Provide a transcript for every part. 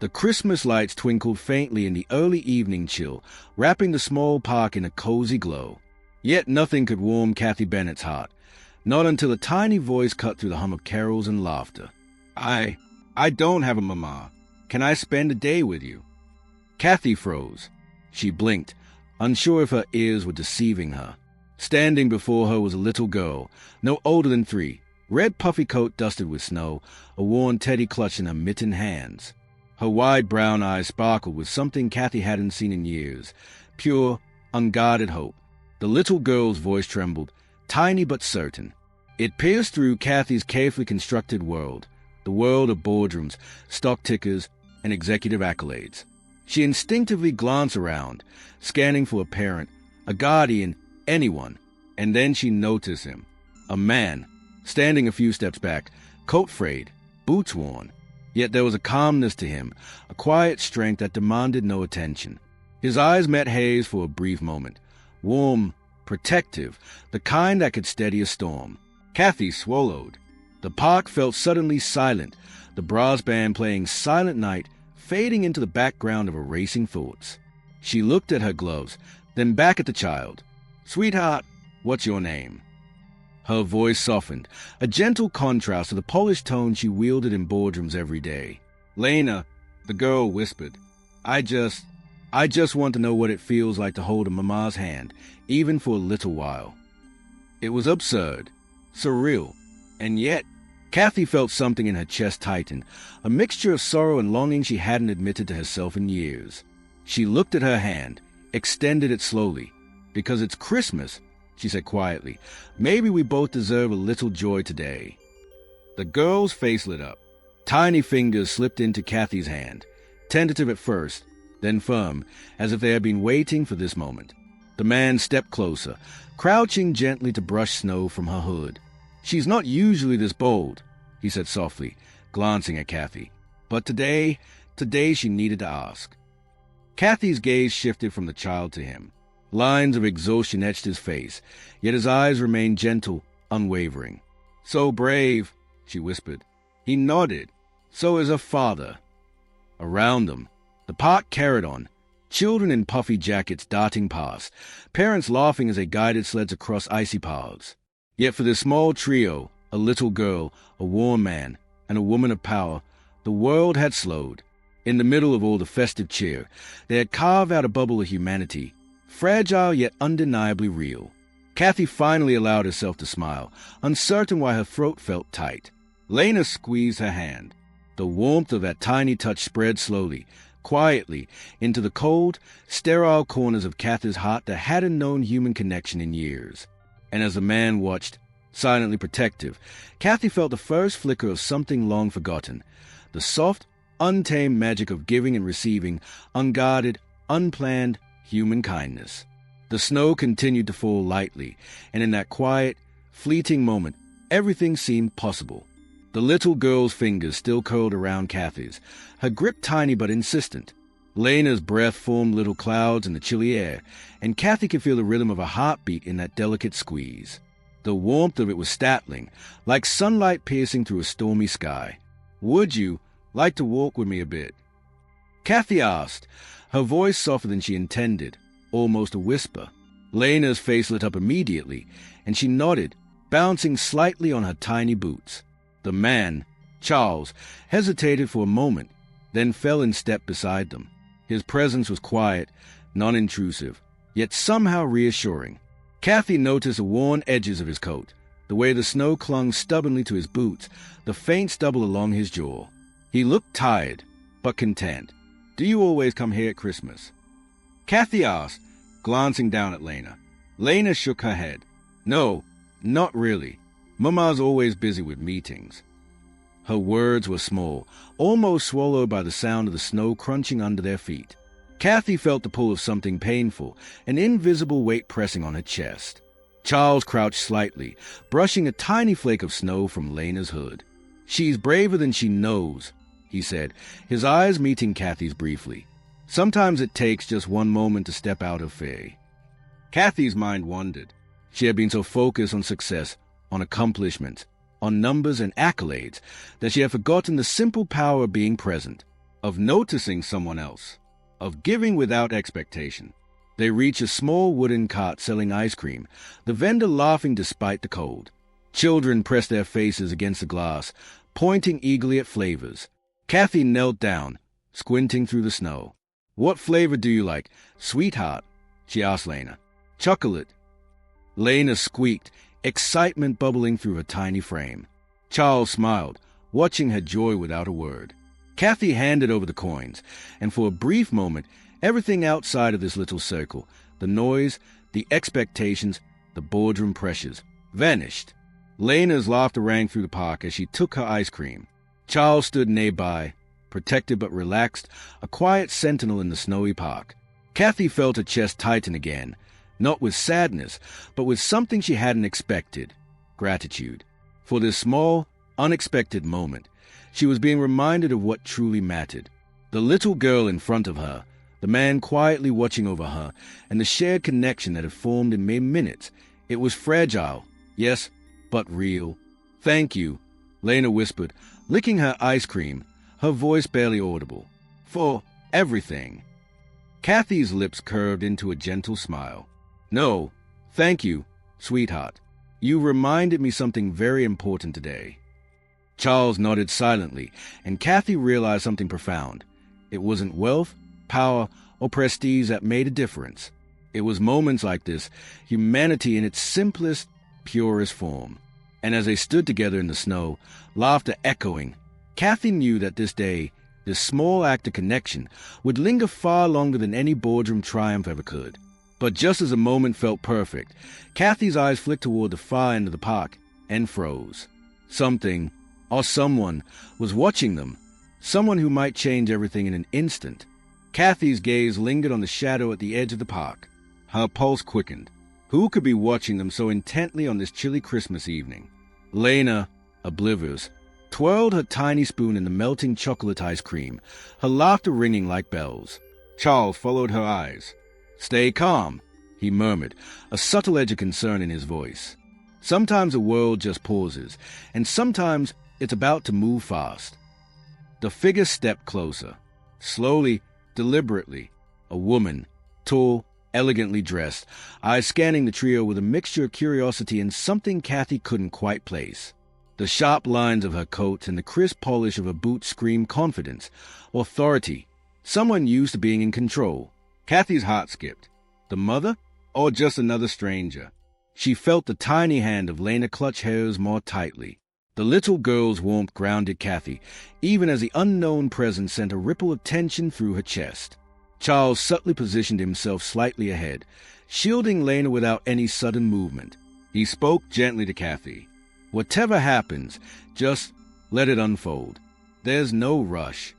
The Christmas lights twinkled faintly in the early evening chill, wrapping the small park in a cozy glow. Yet nothing could warm Kathy Bennett's heart, not until a tiny voice cut through the hum of carols and laughter. I don't have a mama. Can I spend a day with you?" Kathy froze. She blinked, unsure if her ears were deceiving her. Standing before her was a little girl, no older than 3, red puffy coat dusted with snow, a worn teddy clutched in her mittened hands. Her wide brown eyes sparkled with something Kathy hadn't seen in years, pure, unguarded hope. The little girl's voice trembled, tiny but certain. It pierced through Kathy's carefully constructed world, the world of boardrooms, stock tickers, and executive accolades. She instinctively glanced around, scanning for a parent, a guardian, anyone, and then she noticed him. A man, standing a few steps back, coat frayed, boots worn. Yet there was a calmness to him, a quiet strength that demanded no attention. His eyes met Hayes for a brief moment, warm, protective, the kind that could steady a storm. Kathy swallowed. The park felt suddenly silent, the brass band playing Silent Night, fading into the background of her racing thoughts. She looked at her gloves, then back at the child. "Sweetheart, what's your name?" Her voice softened, a gentle contrast to the polished tone she wielded in boardrooms every day. "Lena," the girl whispered. I just want to know what it feels like to hold a mama's hand, even for a little while." It was absurd, surreal, and yet Kathy felt something in her chest tighten, a mixture of sorrow and longing she hadn't admitted to herself in years. She looked at her hand, extended it slowly. "Because it's Christmas," she said quietly. "Maybe we both deserve a little joy today." The girl's face lit up. Tiny fingers slipped into Kathy's hand, tentative at first, then firm, as if they had been waiting for this moment. The man stepped closer, crouching gently to brush snow from her hood. "She's not usually this bold," he said softly, glancing at Kathy. "But today she needed to ask." Kathy's gaze shifted from the child to him. Lines of exhaustion etched his face, yet his eyes remained gentle, unwavering. "So brave," she whispered. He nodded. "So is her father." Around them, the park carried on, children in puffy jackets darting past, parents laughing as they guided sleds across icy paths. Yet for this small trio, a little girl, a warm man, and a woman of power, the world had slowed. In the middle of all the festive cheer, they had carved out a bubble of humanity, fragile yet undeniably real. Kathy finally allowed herself to smile, uncertain why her throat felt tight. Lena squeezed her hand. The warmth of that tiny touch spread slowly, quietly, into the cold, sterile corners of Kathy's heart that hadn't known human connection in years. And as the man watched, silently protective, Kathy felt the first flicker of something long forgotten, the soft, untamed magic of giving and receiving, unguarded, unplanned human kindness. The snow continued to fall lightly, and in that quiet, fleeting moment, everything seemed possible. The little girl's fingers still curled around Kathy's, her grip tiny but insistent. Lena's breath formed little clouds in the chilly air, and Kathy could feel the rhythm of a heartbeat in that delicate squeeze. The warmth of it was startling, like sunlight piercing through a stormy sky. "Would you like to walk with me a bit?" Kathy asked, her voice softer than she intended, almost a whisper. Lena's face lit up immediately, and she nodded, bouncing slightly on her tiny boots. The man, Charles, hesitated for a moment, then fell in step beside them. His presence was quiet, non-intrusive, yet somehow reassuring. Kathy noticed the worn edges of his coat, the way the snow clung stubbornly to his boots, the faint stubble along his jaw. He looked tired, but content. "Do you always come here at Christmas?" Kathy asked, glancing down at Lena. Lena shook her head. "No, not really. Mama's always busy with meetings." Her words were small, almost swallowed by the sound of the snow crunching under their feet. Kathy felt the pull of something painful, an invisible weight pressing on her chest. Charles crouched slightly, brushing a tiny flake of snow from Lena's hood. "She's braver than she knows," he said, his eyes meeting Kathy's briefly. "Sometimes it takes just one moment to step out of fear." Kathy's mind wandered. She had been so focused on success, on accomplishments, on numbers and accolades, that she had forgotten the simple power of being present. of noticing someone else, of giving without expectation. They reach a small wooden cart selling ice cream, the vendor laughing despite the cold. Children press their faces against the glass, pointing eagerly at flavors. Kathy knelt down, squinting through the snow. "What flavor do you like, sweetheart?" she asked Lena. "Chocolate." Lena squeaked, excitement bubbling through her tiny frame. Charles smiled, watching her joy without a word. Kathy handed over the coins, and for a brief moment, everything outside of this little circle, the noise, the expectations, the boardroom pressures, vanished. Lena's laughter rang through the park as she took her ice cream. Charles stood nearby, protected but relaxed, a quiet sentinel in the snowy park. Kathy felt her chest tighten again, not with sadness, but with something she hadn't expected: gratitude. For this small, unexpected moment, she was being reminded of what truly mattered. The little girl in front of her, the man quietly watching over her, and the shared connection that had formed in mere minutes. It was fragile, yes, but real. "Thank you," Lena whispered, licking her ice cream, her voice barely audible. "For everything." Kathy's lips curved into a gentle smile. "No, thank you, sweetheart. You reminded me something very important today." Charles nodded silently, and Kathy realized something profound. It wasn't wealth, power, or prestige that made a difference. It was moments like this, humanity in its simplest, purest form. And as they stood together in the snow, laughter echoing, Kathy knew that this day, this small act of connection, would linger far longer than any boardroom triumph ever could. But just as the moment felt perfect, Kathy's eyes flicked toward the far end of the park and froze. Something, or someone, was watching them, someone who might change everything in an instant. Kathy's gaze lingered on the shadow at the edge of the park. Her pulse quickened. Who could be watching them so intently on this chilly Christmas evening? Lena, oblivious, twirled her tiny spoon in the melting chocolate ice cream, her laughter ringing like bells. Charles followed her eyes. "Stay calm," he murmured, a subtle edge of concern in his voice. Sometimes the world just pauses, and sometimes it's about to move fast. The figure stepped closer. Slowly, deliberately, a woman, tall, elegantly dressed, eyes scanning the trio with a mixture of curiosity and something Kathy couldn't quite place. The sharp lines of her coat and the crisp polish of her boots screamed confidence, authority, someone used to being in control. Kathy's heart skipped. The mother, or just another stranger? She felt the tiny hand of Lena clutch hers more tightly. The little girl's warmth grounded Kathy, even as the unknown presence sent a ripple of tension through her chest. Charles subtly positioned himself slightly ahead, shielding Lena without any sudden movement. He spoke gently to Kathy. "Whatever happens, just let it unfold. There's no rush."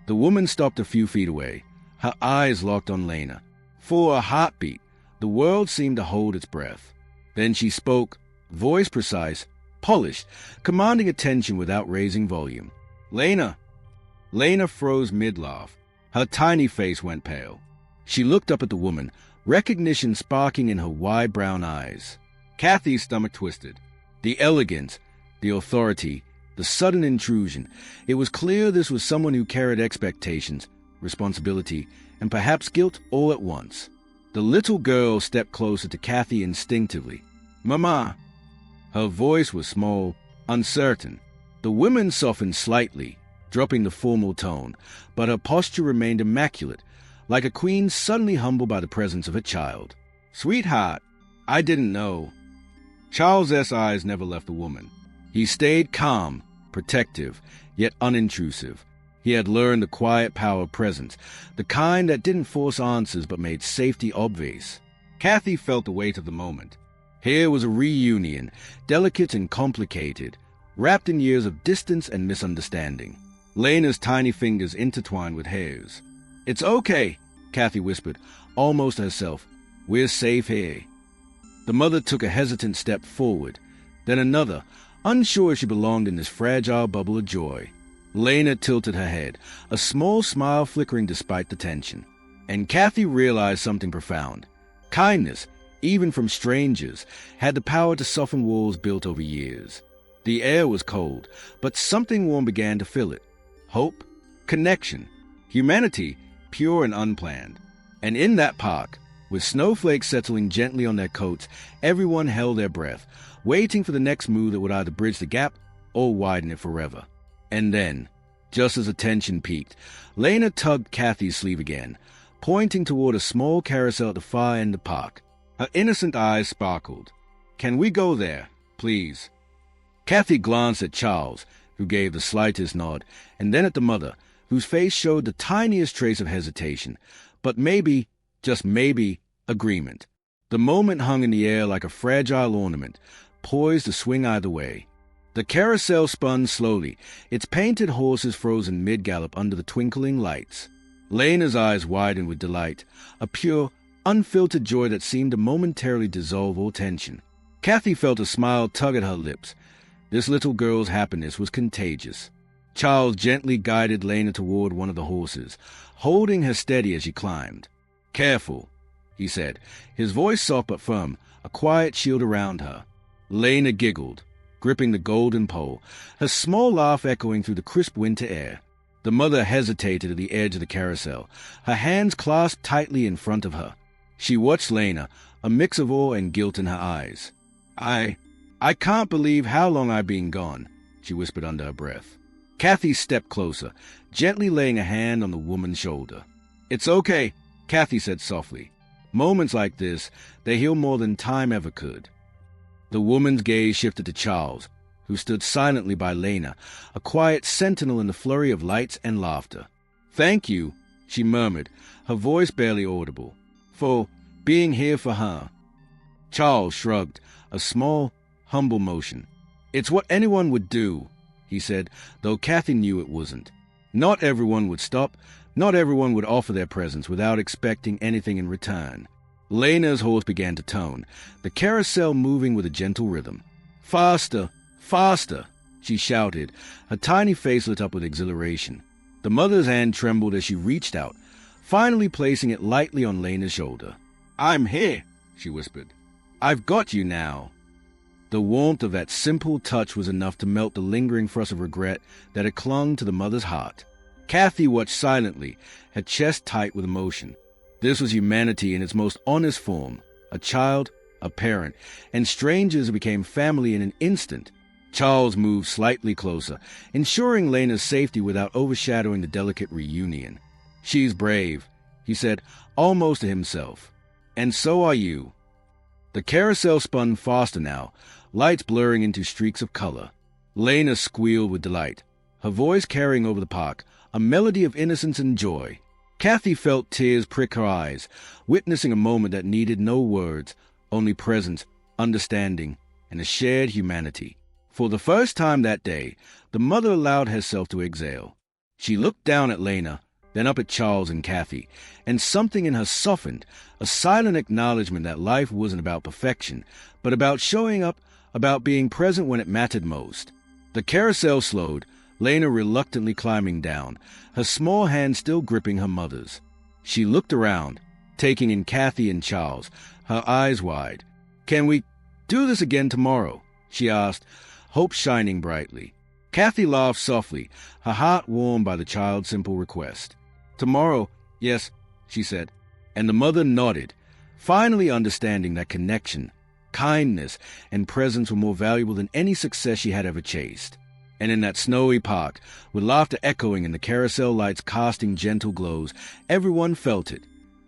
The woman stopped a few feet away, her eyes locked on Lena. For a heartbeat, the world seemed to hold its breath. Then she spoke, voice precise, polished, commanding attention without raising volume. "Lena." Lena froze mid-laugh. Her tiny face went pale. She looked up at the woman, recognition sparking in her wide brown eyes. Kathy's stomach twisted. The elegance, the authority, the sudden intrusion. It was clear this was someone who carried expectations, responsibility, and perhaps guilt all at once. The little girl stepped closer to Kathy instinctively. "Mama." Her voice was small, uncertain. The woman softened slightly, dropping the formal tone, but her posture remained immaculate, like a queen suddenly humbled by the presence of a child. "Sweetheart, I didn't know." Charles' eyes never left the woman. He stayed calm, protective, yet unintrusive. He had learned the quiet power of presence, the kind that didn't force answers but made safety obvious. Kathy felt the weight of the moment. Here was a reunion, delicate and complicated, wrapped in years of distance and misunderstanding. Lena's tiny fingers intertwined with hers. "It's okay," Kathy whispered, almost to herself. "We're safe here." The mother took a hesitant step forward, then another, unsure if she belonged in this fragile bubble of joy. Lena tilted her head, a small smile flickering despite the tension. And Kathy realized something profound. Kindness, even from strangers, had the power to soften walls built over years. The air was cold, but something warm began to fill it. Hope, connection, humanity, pure and unplanned. And in that park, with snowflakes settling gently on their coats, everyone held their breath, waiting for the next move that would either bridge the gap or widen it forever. And then, just as the tension peaked, Lena tugged Kathy's sleeve again, pointing toward a small carousel at the far end of the park. Her innocent eyes sparkled. "Can we go there, please?" Kathy glanced at Charles, who gave the slightest nod, and then at the mother, whose face showed the tiniest trace of hesitation, but maybe, just maybe, agreement. The moment hung in the air like a fragile ornament, poised to swing either way. The carousel spun slowly, its painted horses frozen mid-gallop under the twinkling lights. Lena's eyes widened with delight, a pure, unfiltered joy that seemed to momentarily dissolve all tension. Kathy felt a smile tug at her lips. This little girl's happiness was contagious. Charles gently guided Lena toward one of the horses, holding her steady as she climbed. "Careful," he said, his voice soft but firm, a quiet shield around her. Lena giggled, gripping the golden pole, her small laugh echoing through the crisp winter air. The mother hesitated at the edge of the carousel, her hands clasped tightly in front of her. She watched Lena, a mix of awe and guilt in her eyes. I can't believe how long I've been gone," she whispered under her breath. Kathy stepped closer, gently laying a hand on the woman's shoulder. "It's okay," Kathy said softly. "Moments like this, they heal more than time ever could." The woman's gaze shifted to Charles, who stood silently by Lena, a quiet sentinel in the flurry of lights and laughter. "Thank you," she murmured, her voice barely audible, "for being here for her." Charles shrugged, a small, humble motion. "It's what anyone would do," he said, though Kathy knew it wasn't. Not everyone would stop, not everyone would offer their presence without expecting anything in return. Lena's horse began to tone, the carousel moving with a gentle rhythm. "Faster! Faster!" she shouted, her tiny face lit up with exhilaration. The mother's hand trembled as she reached out, finally placing it lightly on Lena's shoulder. "I'm here," she whispered. "I've got you now." The warmth of that simple touch was enough to melt the lingering frost of regret that had clung to the mother's heart. Kathy watched silently, her chest tight with emotion. This was humanity in its most honest form, a child, a parent, and strangers who became family in an instant. Charles moved slightly closer, ensuring Lena's safety without overshadowing the delicate reunion. "She's brave," he said, almost to himself. "And so are you." The carousel spun faster now, lights blurring into streaks of color. Lena squealed with delight, her voice carrying over the park, a melody of innocence and joy. Kathy felt tears prick her eyes, witnessing a moment that needed no words, only presence, understanding, and a shared humanity. For the first time that day, the mother allowed herself to exhale. She looked down at Lena, then up at Charles and Kathy, and something in her softened, a silent acknowledgement that life wasn't about perfection, but about showing up, about being present when it mattered most. The carousel slowed, Lena reluctantly climbing down, her small hand still gripping her mother's. She looked around, taking in Kathy and Charles, her eyes wide. "Can we do this again tomorrow?" she asked, hope shining brightly. Kathy laughed softly, her heart warmed by the child's simple request. "Tomorrow, yes," she said, and the mother nodded, finally understanding that connection, kindness, and presence were more valuable than any success she had ever chased. And in that snowy park, with laughter echoing and the carousel lights casting gentle glows, everyone felt it,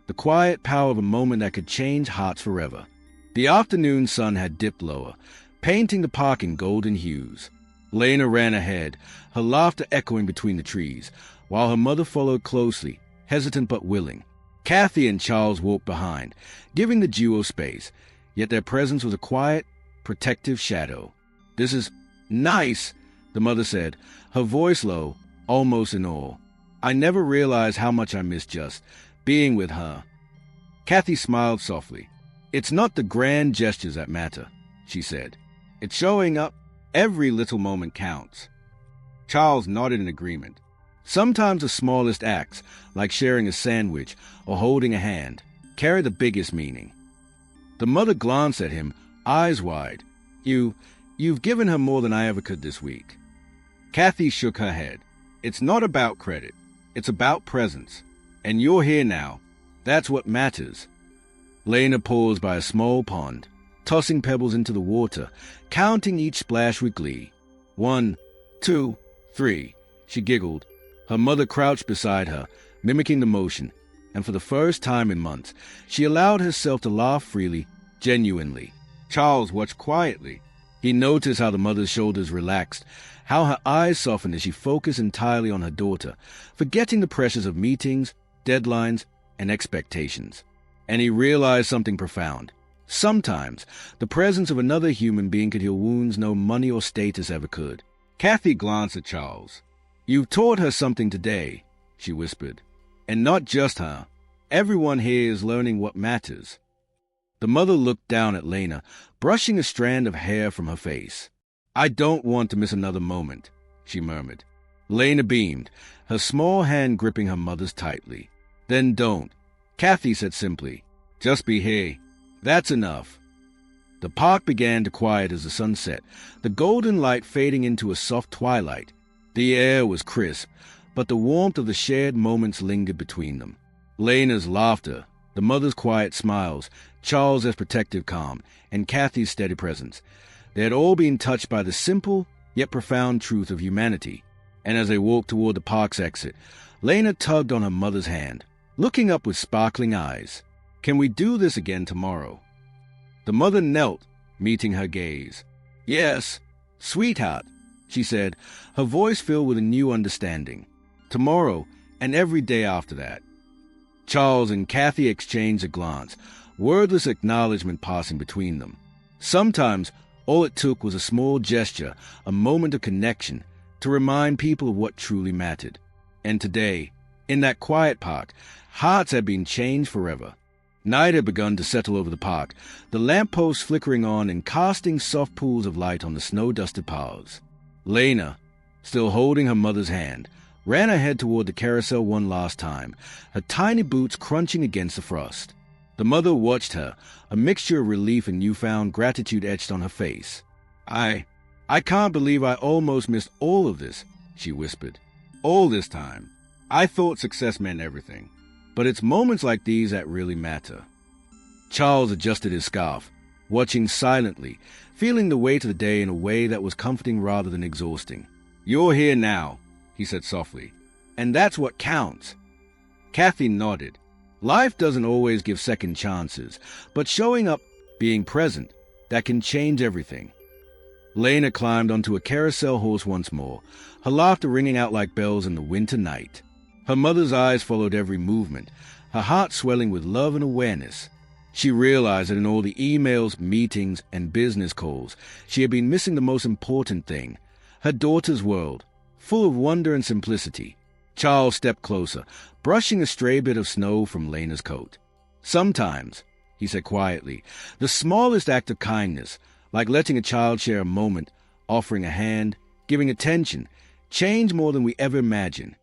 the quiet power of a moment that could change hearts forever. The afternoon sun had dipped lower, painting the park in golden hues. Lena ran ahead, her laughter echoing between the trees, while her mother followed closely, hesitant but willing. Kathy and Charles walked behind, giving the duo space, yet their presence was a quiet, protective shadow. "This is nice," the mother said, her voice low, almost in awe. "I never realized how much I missed just being with her." Kathy smiled softly. "It's not the grand gestures that matter," she said. "It's showing up. Every little moment counts." Charles nodded in agreement. Sometimes the smallest acts, like sharing a sandwich or holding a hand, carry the biggest meaning. The mother glanced at him, eyes wide. You've given her more than I ever could this week." Kathy shook her head. "It's not about credit," It's about presence. And you're here now. That's what matters. Lena paused by a small pond, tossing pebbles into the water, counting each splash with glee. 1, 2, 3, she giggled. Her mother crouched beside her, mimicking the motion, and for the first time in months, she allowed herself to laugh freely, genuinely. Charles watched quietly. He noticed how the mother's shoulders relaxed, how her eyes softened as she focused entirely on her daughter, forgetting the pressures of meetings, deadlines, and expectations. And he realized something profound. Sometimes, the presence of another human being could heal wounds no money or status ever could. Kathy glanced at Charles. "You've taught her something today," she whispered. "And not just her. Everyone here is learning what matters." The mother looked down at Lena, brushing a strand of hair from her face. "I don't want to miss another moment," she murmured. Lena beamed, her small hand gripping her mother's tightly. "Then don't," Kathy said simply. "Just be here. That's enough." The park began to quiet as the sun set, the golden light fading into a soft twilight. The air was crisp, but the warmth of the shared moments lingered between them. Lena's laughter, the mother's quiet smiles, Charles's protective calm, and Kathy's steady presence. They had all been touched by the simple, yet profound truth of humanity. And as they walked toward the park's exit, Lena tugged on her mother's hand, looking up with sparkling eyes. "Can we do this again tomorrow?" The mother knelt, meeting her gaze. "Yes, sweetheart," she said, her voice filled with a new understanding. "Tomorrow, and every day after that." Charles and Kathy exchanged a glance, wordless acknowledgement passing between them. Sometimes, all it took was a small gesture, a moment of connection, to remind people of what truly mattered. And today, in that quiet park, hearts had been changed forever. Night had begun to settle over the park, the lampposts flickering on and casting soft pools of light on the snow-dusted paths. Lena, still holding her mother's hand, ran ahead toward the carousel one last time, her tiny boots crunching against the frost. The mother watched her, a mixture of relief and newfound gratitude etched on her face. I can't believe I almost missed all of this," she whispered. "All this time. I thought success meant everything. But it's moments like these that really matter." Charles adjusted his scarf, watching silently, feeling the weight of the day in a way that was comforting rather than exhausting. "You're here now," he said softly, "and that's what counts." Kathy nodded. Life doesn't always give second chances, but showing up, being present, that can change everything. Lena climbed onto a carousel horse once more, her laughter ringing out like bells in the winter night. Her mother's eyes followed every movement, her heart swelling with love and awareness. She realized that in all the emails, meetings, and business calls, she had been missing the most important thing, her daughter's world, full of wonder and simplicity. Charles stepped closer, brushing a stray bit of snow from Lena's coat. "Sometimes," he said quietly, "the smallest act of kindness, like letting a child share a moment, offering a hand, giving attention, change more than we ever imagined."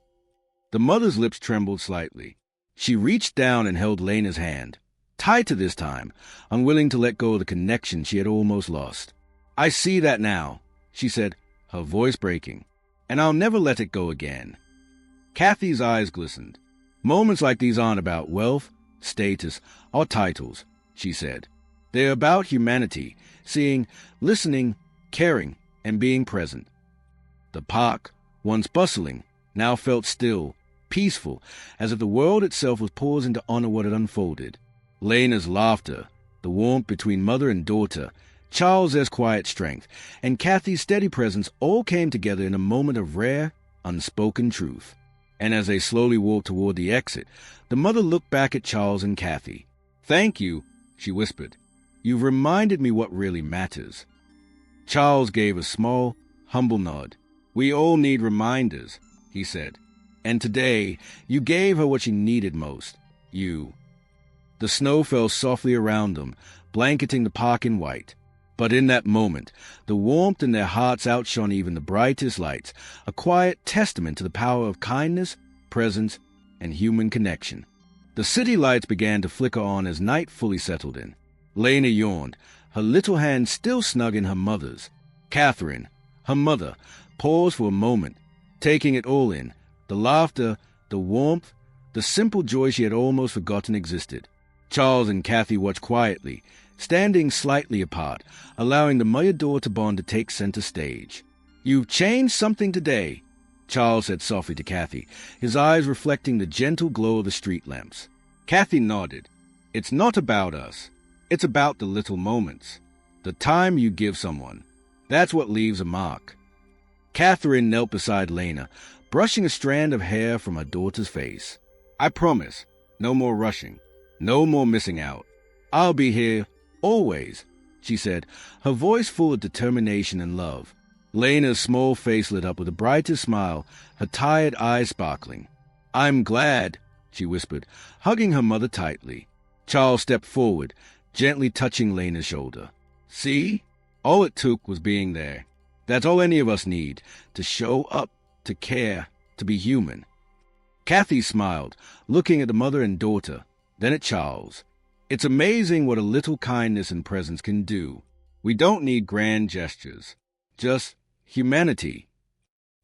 The mother's lips trembled slightly. She reached down and held Lena's hand, tighter this time, unwilling to let go of the connection she had almost lost. "I see that now," she said, her voice breaking, "and I'll never let it go again." Kathy's eyes glistened. "Moments like these aren't about wealth, status, or titles," she said. "They're about humanity, seeing, listening, caring, and being present." The park, once bustling, now felt still, peaceful, as if the world itself was pausing to honor what had unfolded. Lena's laughter, the warmth between mother and daughter, Charles's quiet strength, and Kathy's steady presence all came together in a moment of rare, unspoken truth. And as they slowly walked toward the exit, the mother looked back at Charles and Kathy. "Thank you," she whispered. "You've reminded me what really matters." Charles gave a small, humble nod. "We all need reminders," he said. "And today, you gave her what she needed most. You." The snow fell softly around them, blanketing the park in white. But in that moment, the warmth in their hearts outshone even the brightest lights, a quiet testament to the power of kindness, presence, and human connection. The city lights began to flicker on as night fully settled in. Lena yawned, her little hand still snug in her mother's. Catherine, her mother, paused for a moment, taking it all in, the laughter, the warmth, the simple joy she had almost forgotten existed. Charles and Kathy watched quietly, standing slightly apart, allowing the mother-daughter bond to take center stage. "You've changed something today," Charles said softly to Kathy, his eyes reflecting the gentle glow of the street lamps. Kathy nodded. "It's not about us. It's about the little moments. The time you give someone. That's what leaves a mark." Catherine knelt beside Lena, brushing a strand of hair from her daughter's face. "I promise, no more rushing. No more missing out. I'll be here, always," she said, her voice full of determination and love. Lena's small face lit up with the brightest smile, her tired eyes sparkling. "I'm glad," she whispered, hugging her mother tightly. Charles stepped forward, gently touching Lena's shoulder. "See? All it took was being there. That's all any of us need, to show up, to care, to be human." Kathy smiled, looking at the mother and daughter, then at Charles. "It's amazing what a little kindness and presence can do. We don't need grand gestures, just humanity."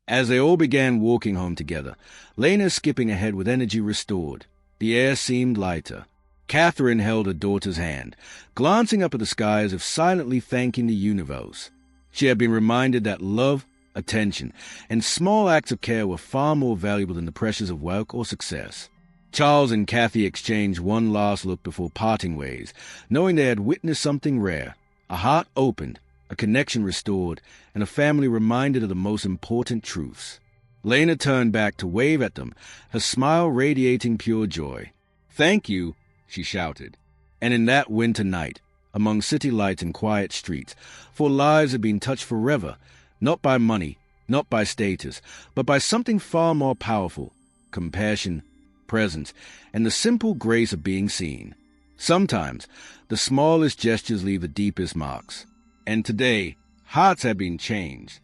As they all began walking home together, Lena skipping ahead with energy restored. The air seemed lighter. Catherine held her daughter's hand, glancing up at the sky as if silently thanking the universe. She had been reminded that love, attention, and small acts of care were far more valuable than the pressures of work or success. Charles and Kathy exchanged one last look before parting ways, knowing they had witnessed something rare, a heart opened, a connection restored, and a family reminded of the most important truths. Lena turned back to wave at them, her smile radiating pure joy. "Thank you," she shouted. And in that winter night, among city lights and quiet streets, 4 lives had been touched forever, not by money, not by status, but by something far more powerful, compassion, presence, and the simple grace of being seen. Sometimes, the smallest gestures leave the deepest marks. And today, hearts have been changed.